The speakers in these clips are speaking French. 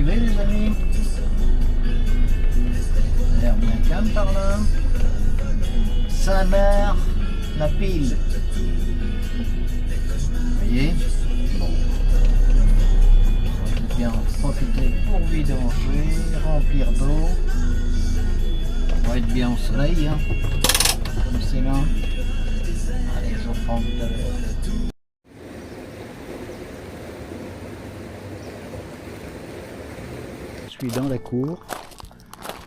arriver les amis. L'air bien calme par là. Saint-Mère, la pile. Vous voyez? Bon. On va bien profiter pour vidanger, remplir d'eau. On va être bien au soleil, hein, comme c'est là. Allez, je reprends tout à l'heure. Je suis dans la cour.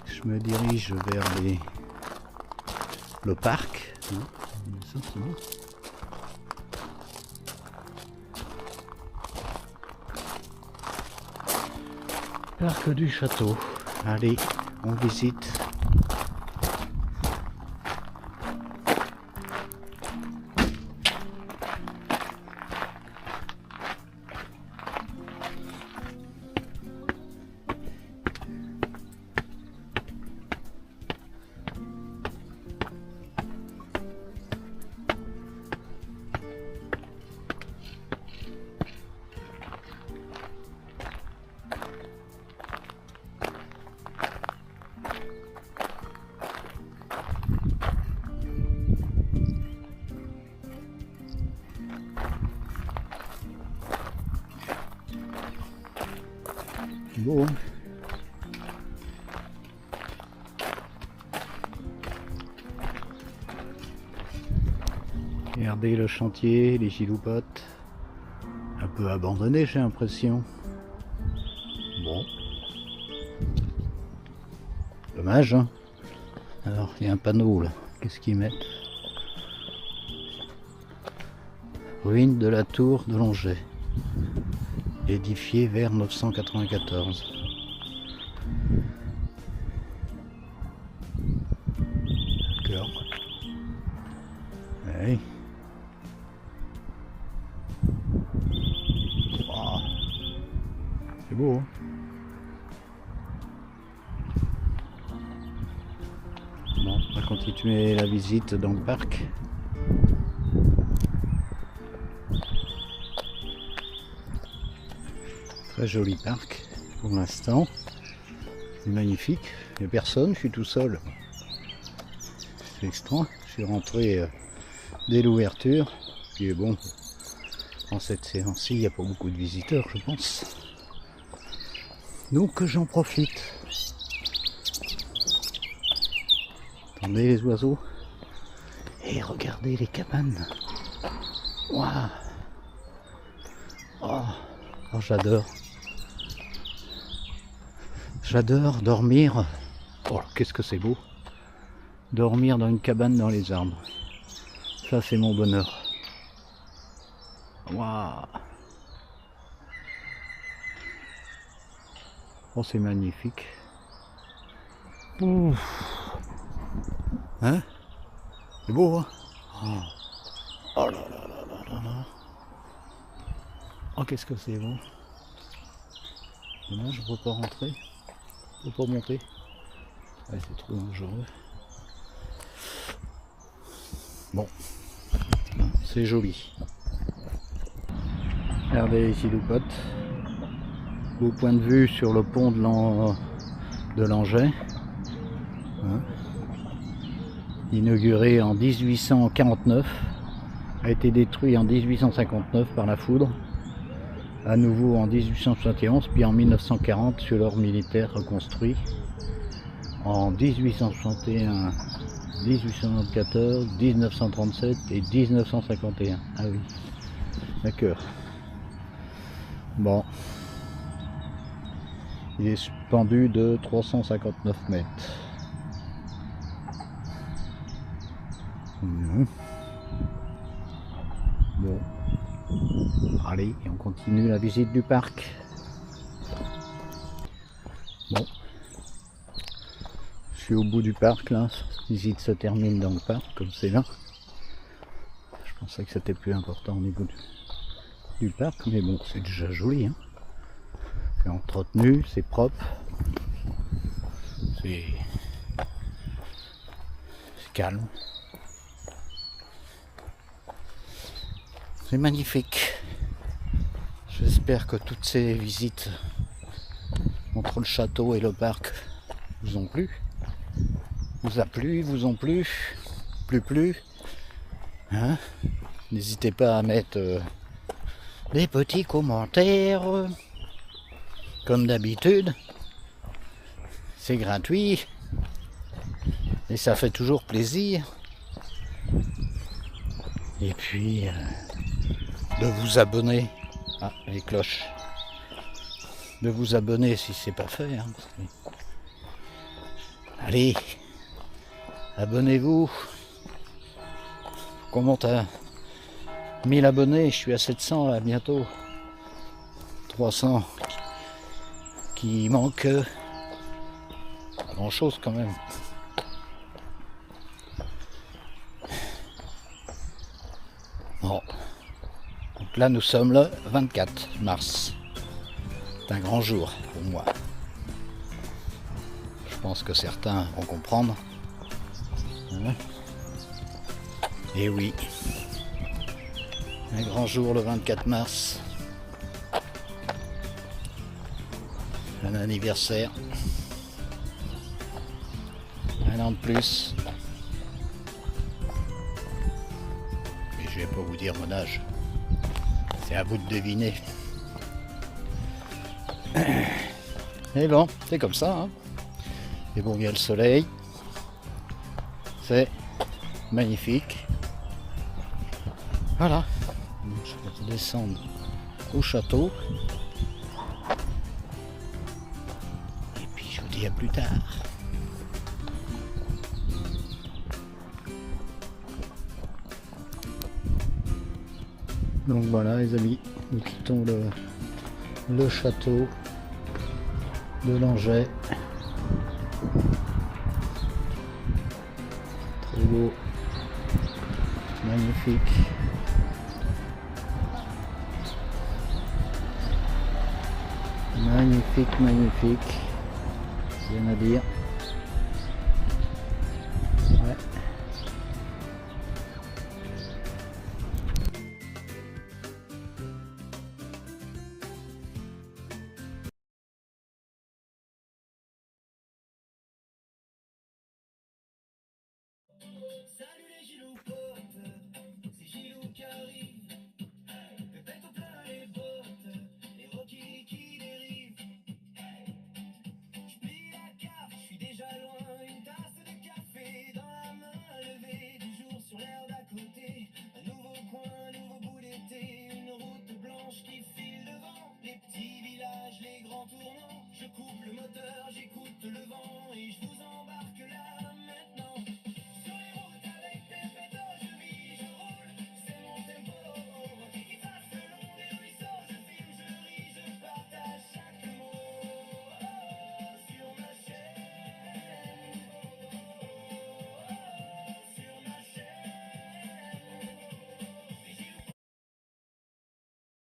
Je me dirige vers le parc. Ça, c'est bon. Parc du château. Allez, on visite. Bon. Regardez le chantier, les chiloupotes. Un peu abandonné, j'ai l'impression. Bon. Dommage, hein. Alors, il y a un panneau là. Qu'est-ce qu'ils mettent? Ruine de la tour de Longet. Édifié vers 994. D'accord. Oui. Wow. C'est beau, hein? Bon, on va continuer la visite dans le parc. Très joli parc pour l'instant, c'est magnifique, il n'y a personne, je suis tout seul, c'est extra, je suis rentré dès l'ouverture, puis bon, en cette séance-ci il n'y a pas beaucoup de visiteurs je pense, donc j'en profite. Attendez les oiseaux, et regardez les cabanes, waouh, oh, j'adore. J'adore dormir. Oh, qu'est-ce que c'est beau. Dormir dans une cabane dans les arbres. Ça, c'est mon bonheur. Waouh. Oh, c'est magnifique. Ouf. Hein? C'est beau, hein? Oh. Oh là là là là là là. Oh, qu'est-ce que c'est beau. Dommage, je ne peux pas rentrer. Je peux pas monter. Ouais, c'est trop dangereux. Bon, c'est joli. Regardez les chiloupotes. Beau point de vue sur le pont de Langeais. Hein. Inauguré en 1849, a été détruit en 1859 par la foudre. À nouveau en 1871, puis en 1940 sur l'or militaire reconstruit. En 1861, 1894, 1937 et 1951. Ah oui, d'accord. Bon. Il est suspendu de 359 mètres. Bon. Allez, on continue la visite du parc. Bon. Je suis au bout du parc là. La visite se termine dans le parc, comme c'est là. Je pensais que c'était plus important au niveau du parc, mais bon, c'est déjà joli. Hein. C'est entretenu, c'est propre. C'est calme. C'est magnifique. J'espère que toutes ces visites entre le château et le parc vous ont plu? Vous a plu? Vous ont plu? Plus? Hein? N'hésitez pas à mettre des petits commentaires. Comme d'habitude. C'est gratuit. Et ça fait toujours plaisir. Et puis de vous abonner. Ah, les cloches. De vous abonner si c'est pas fait. Hein. Allez, abonnez-vous. On monte à 1000 abonnés, je suis à 700 là bientôt. 300 qui manque pas grand chose quand même. Bon. Donc là nous sommes le 24 mars. C'est un grand jour pour moi. Je pense que certains vont comprendre. Hein? Et oui. Un grand jour le 24 mars. Un anniversaire. Un an de plus. Mais je vais pas vous dire mon âge. C'est à vous de deviner. Et bon, c'est comme ça. Hein. Et bon, il y a le soleil. C'est magnifique. Voilà. Je vais descendre au château. Et puis je vous dis à plus tard. Donc voilà les amis, nous quittons le château de Langeais. Très beau, magnifique. Magnifique. Rien à dire. Ouais. Salut les Gilou potes, c'est Gilou qui arrive. Pépette au plein les bottes, les Rocky qui dérivent. J'plie la carte, j'suis déjà loin, une tasse de café dans la main levée. Du jour sur l'air d'à côté, un nouveau coin, nouveau bout d'été. Une route blanche qui file devant, les petits villages, les grands tournants. Je coupe le moteur, j'écoute le vent et je vous